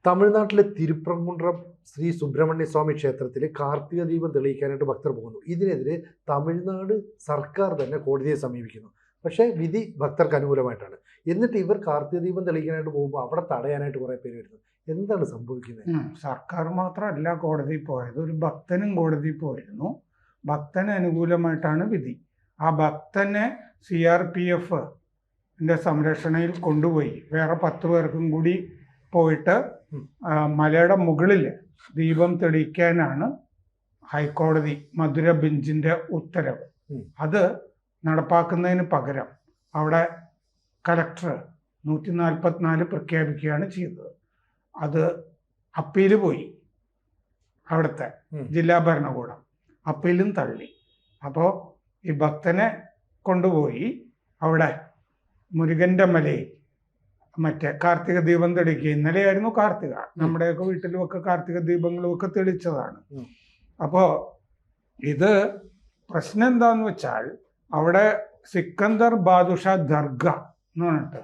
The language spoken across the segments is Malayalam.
തമിഴ്നാട്ടിലെ തിരുപ്പറംകുന്றம் ശ്രീ സുബ്രഹ്മണ്യ സ്വാമി ക്ഷേത്രത്തിൽ കാർത്തിക ദീപം തെളിയിക്കാനായിട്ട് ഭക്തർ പോകുന്നു. ഇതിനെതിരെ തമിഴ്നാട് സർക്കാർ തന്നെ കോടതിയെ സമീപിക്കുന്നു. പക്ഷേ വിധി ഭക്തർക്ക് അനുകൂലമായിട്ടാണ്. എന്നിട്ട് ഇവർ കാർത്തിക ദീപം തെളിയിക്കാനായിട്ട് പോകുമ്പോൾ അവിടെ തടയാനായിട്ട് കുറേ പേര് വരുന്നു. എന്താണ് സംഭവിക്കുന്നത്? സർക്കാർ മാത്രമല്ല കോടതിയിൽ പോയത്, ഒരു ഭക്തനും കോടതിയിൽ പോയിരുന്നു. ഭക്തന് അനുകൂലമായിട്ടാണ് വിധി. ആ ഭക്തനെ CRPF സംരക്ഷണയിൽ കൊണ്ടുപോയി. വേറെ 10 പേർക്കും കൂടി പോയിട്ട് മലയുടെ മുകളിൽ ദീപം തെളിയിക്കാനാണ് ഹൈക്കോടതി മധുര ബെഞ്ചിന്റെ ഉത്തരവ്. അത് നടപ്പാക്കുന്നതിന് പകരം അവിടെ കലക്ടർ 144 പ്രഖ്യാപിക്കുകയാണ് ചെയ്തത്. അത് അപ്പീൽ പോയി. അവിടുത്തെ ജില്ലാ ഭരണകൂടം അപ്പീലും തള്ളി. അപ്പോൾ ഈ ഭക്തനെ കൊണ്ടുപോയി അവിടെ മുരുകന്റെ മലയിൽ മറ്റേ കാർത്തിക ദീപം തെളിക്കുക. ഇന്നലെയായിരുന്നു കാർത്തിക. നമ്മുടെയൊക്കെ വീട്ടിലുമൊക്കെ കാർത്തിക ദീപങ്ങളും ഒക്കെ തെളിച്ചതാണ്. അപ്പോൾ ഇത് പ്രശ്നം എന്താന്ന് വെച്ചാൽ, അവിടെ സിക്കന്ദർ ബാദുഷാ ദർഗ എന്ന് പറഞ്ഞിട്ട്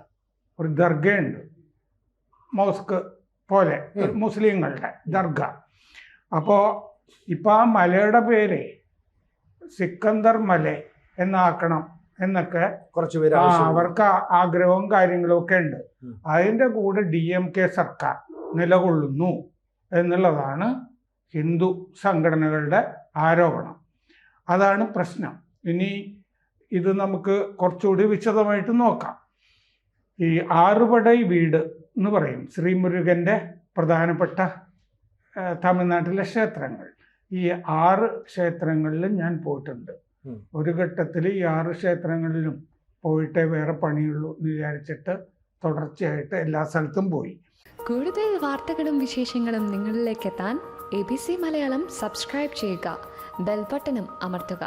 ഒരു ദർഗയുണ്ട്, മോസ്ക് പോലെ മുസ്ലിങ്ങളുടെ ദർഗ. അപ്പോൾ ഇപ്പം ആ മലയുടെ പേര് സിക്കന്ദർ മല എന്നാക്കണം എന്നൊക്കെ കുറച്ച് പേര് അവർക്ക് ആഗ്രഹവും കാര്യങ്ങളും ഒക്കെ ഉണ്ട്. അതിൻ്റെ കൂടെ DMK സർക്കാർ നിലകൊള്ളുന്നു എന്നുള്ളതാണ് ഹിന്ദു സംഘടനകളുടെ ആരോപണം. അതാണ് പ്രശ്നം. ഇനി ഇത് നമുക്ക് കുറച്ചുകൂടി വിശദമായിട്ട് നോക്കാം. ഈ ആറുപടൈ വീട് എന്ന് പറയും ശ്രീമുരുകൻ്റെ പ്രധാനപ്പെട്ട തമിഴ്നാട്ടിലെ ക്ഷേത്രങ്ങൾ. ഈ 6 ക്ഷേത്രങ്ങളിലും ഞാൻ പോയിട്ടുണ്ട്. ഒരു ഘട്ടത്തിൽ ഈ 6 ക്ഷേത്രങ്ങളിലും പോയിട്ടേ വേറെ പണിയുള്ളൂ എന്ന് വിചാരിച്ചിട്ട് തുടർച്ചയായിട്ട് എല്ലാ സ്ഥലത്തും പോയി. കൂടുതൽ വാർത്തകളും വിശേഷങ്ങളും നിങ്ങളിലേക്ക് എത്താൻ ABC മലയാളം സബ്സ്ക്രൈബ് ചെയ്യുക, ബെൽ ബട്ടണും അമർത്തുക.